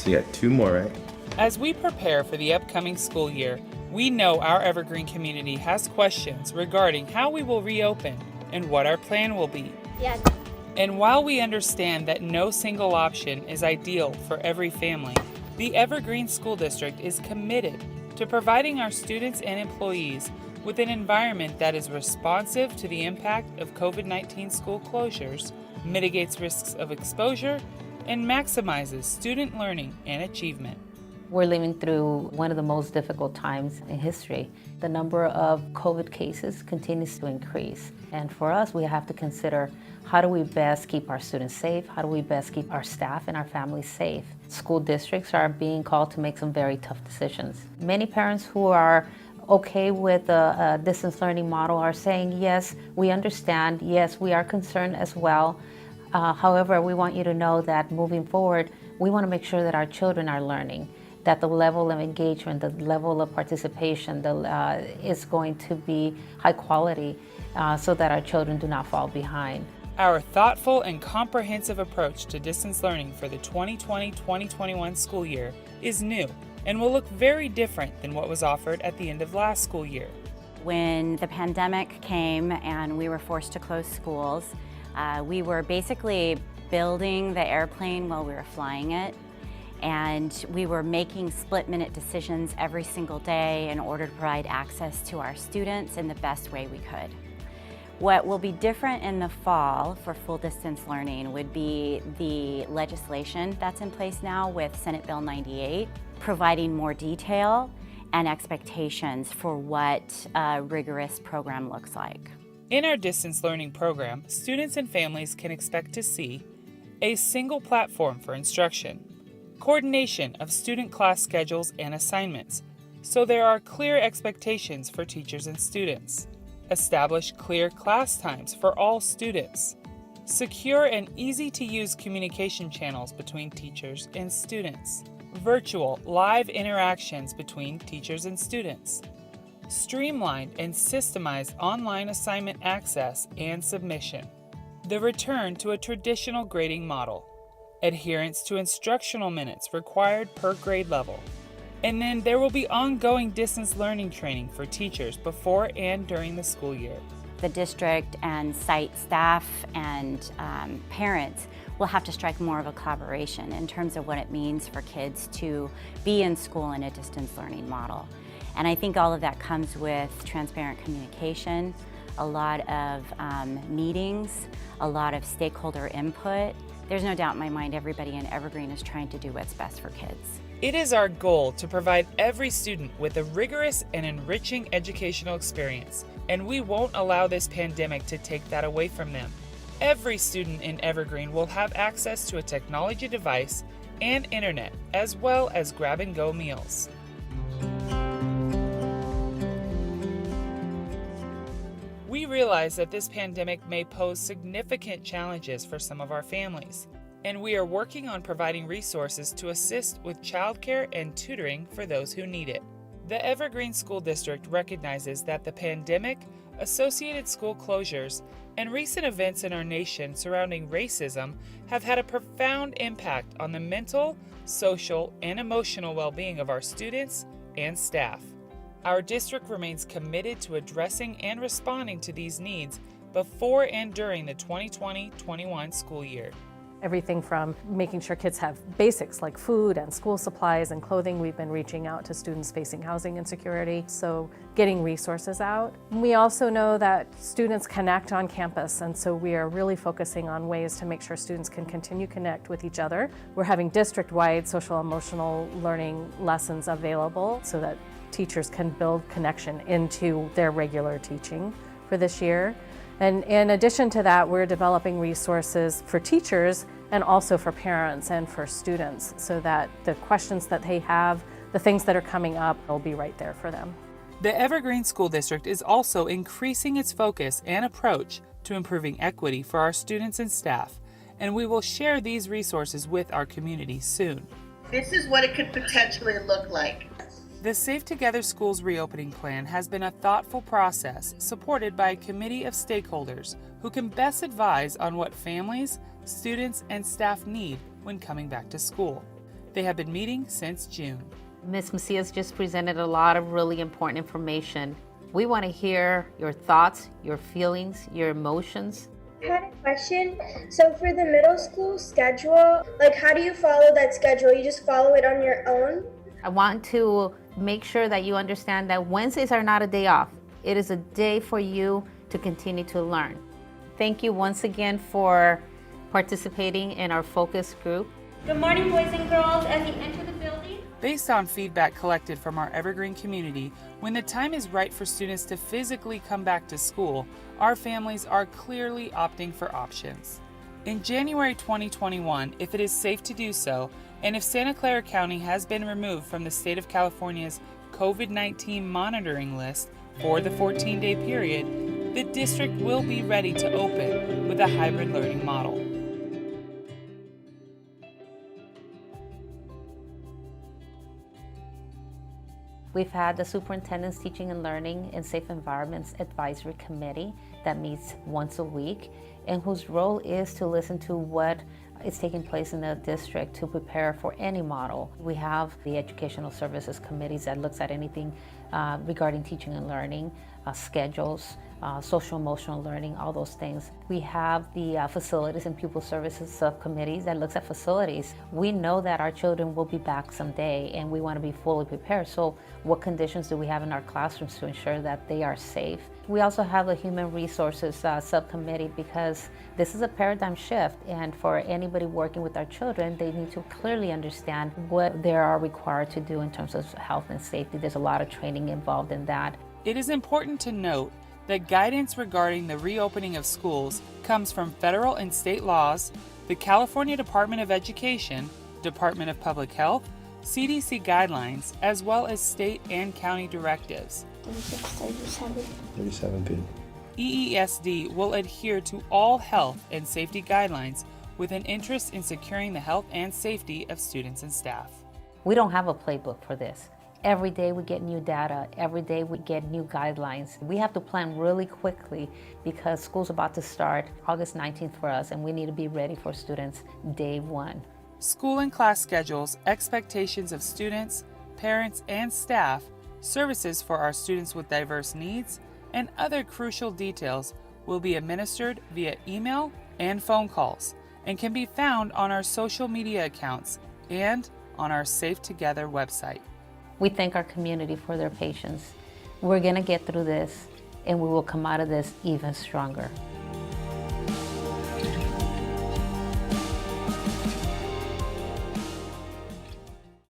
So you got two more, right? As we prepare for the upcoming school year, we know our Evergreen community has questions regarding how we will reopen and what our plan will be. Yeah. And while we understand that no single option is ideal for every family, the Evergreen School District is committed to providing our students and employees with an environment that is responsive to the impact of COVID-19 school closures, mitigates risks of exposure, and maximizes student learning and achievement. We're living through one of the most difficult times in history. The number of COVID cases continues to increase. And for us, we have to consider how do we best keep our students safe? How do we best keep our staff and our families safe? School districts are being called to make some very tough decisions. Many parents who are okay with the distance learning model are saying, yes, we understand, yes, we are concerned as well. However, we want you to know that moving forward, we want to make sure that our children are learning, that the level of engagement, the level of participation is going to be high quality so that our children do not fall behind. Our thoughtful and comprehensive approach to distance learning for the 2020-2021 school year is new and will look very different than what was offered at the end of last school year. When the pandemic came and we were forced to close schools, we were basically building the airplane while we were flying it. And we were making split-minute decisions every single day in order to provide access to our students in the best way we could. What will be different in the fall for full distance learning would be the legislation that's in place now with Senate Bill 98, providing more detail and expectations for what a rigorous program looks like. In our distance learning program, students and families can expect to see a single platform for instruction, coordination of student class schedules and assignments, so there are clear expectations for teachers and students. Establish clear class times for all students. Secure and easy-to-use communication channels between teachers and students. Virtual live interactions between teachers and students. Streamlined and systemized online assignment access and submission. The return to a traditional grading model. Adherence to instructional minutes required per grade level. And then there will be ongoing distance learning training for teachers before and during the school year. The district and site staff and parents will have to strike more of a collaboration in terms of what it means for kids to be in school in a distance learning model. And I think all of that comes with transparent communication, a lot of meetings, a lot of stakeholder input. There's no doubt in my mind everybody in Evergreen is trying to do what's best for kids. It is our goal to provide every student with a rigorous and enriching educational experience, and we won't allow this pandemic to take that away from them. Every student in Evergreen will have access to a technology device and internet, as well as grab-and-go meals. We realize that this pandemic may pose significant challenges for some of our families, and we are working on providing resources to assist with childcare and tutoring for those who need it. The Evergreen School District recognizes that the pandemic, associated school closures, and recent events in our nation surrounding racism have had a profound impact on the mental, social, and emotional well-being of our students and staff. Our district remains committed to addressing and responding to these needs before and during the 2020-21 school year. Everything from making sure kids have basics like food and school supplies and clothing. We've been reaching out to students facing housing insecurity, so getting resources out. We also know that students connect on campus, and so we are really focusing on ways to make sure students can continue to connect with each other. We're having district-wide social emotional learning lessons available so that teachers can build connection into their regular teaching for this year. And in addition to that, we're developing resources for teachers and also for parents and for students so that the questions that they have, the things that are coming up, will be right there for them. The Evergreen School District is also increasing its focus and approach to improving equity for our students and staff, and we will share these resources with our community soon. This is what it could potentially look like. The Safe Together Schools reopening plan has been a thoughtful process supported by a committee of stakeholders who can best advise on what families, students, and staff need when coming back to school. They have been meeting since June. Ms. Macias just presented a lot of really important information. We want to hear your thoughts, your feelings, your emotions. I had a question. So for the middle school schedule, like how do you follow that schedule? You just follow it on your own? I want to make sure that you understand that Wednesdays are not a day off. It is a day for you to continue to learn. Thank you once again for participating in our focus group. Good morning, boys and girls. As you enter the building, Based on feedback collected from our Evergreen community, when the time is right for students to physically come back to school, our families are clearly opting for options. In January 2021, if it is safe to do so, and if Santa Clara County has been removed from the state of California's COVID-19 monitoring list for the 14-day period, the district will be ready to open with a hybrid learning model. We've had the Superintendent's Teaching and Learning in Safe Environments Advisory Committee that meets once a week and whose role is to listen to what is taking place in the district to prepare for any model. We have the Educational Services Committees that looks at anything regarding teaching and learning, schedules, social emotional learning, all those things. We have the Facilities and Pupil Services Subcommittees that looks at facilities. We know that our children will be back someday and we want to be fully prepared. So what conditions do we have in our classrooms to ensure that they are safe? We also have the Human Resources Subcommittee because this is a paradigm shift, and for anybody working with our children, they need to clearly understand what they are required to do in terms of health and safety. There's a lot of training involved in that. It is important to note that guidance regarding the reopening of schools comes from federal and state laws, the California Department of Education, Department of Public Health, CDC guidelines, as well as state and county directives. 37 good. EESD will adhere to all health and safety guidelines with an interest in securing the health and safety of students and staff. We don't have a playbook for this. Every day we get new data, every day we get new guidelines. We have to plan really quickly because school's about to start August 19th for us, and we need to be ready for students day one. School and class schedules, expectations of students, parents, and staff, services for our students with diverse needs, and other crucial details will be administered via email and phone calls and can be found on our social media accounts and on our Safe Together website. We thank our community for their patience. We're going to get through this, and we will come out of this even stronger.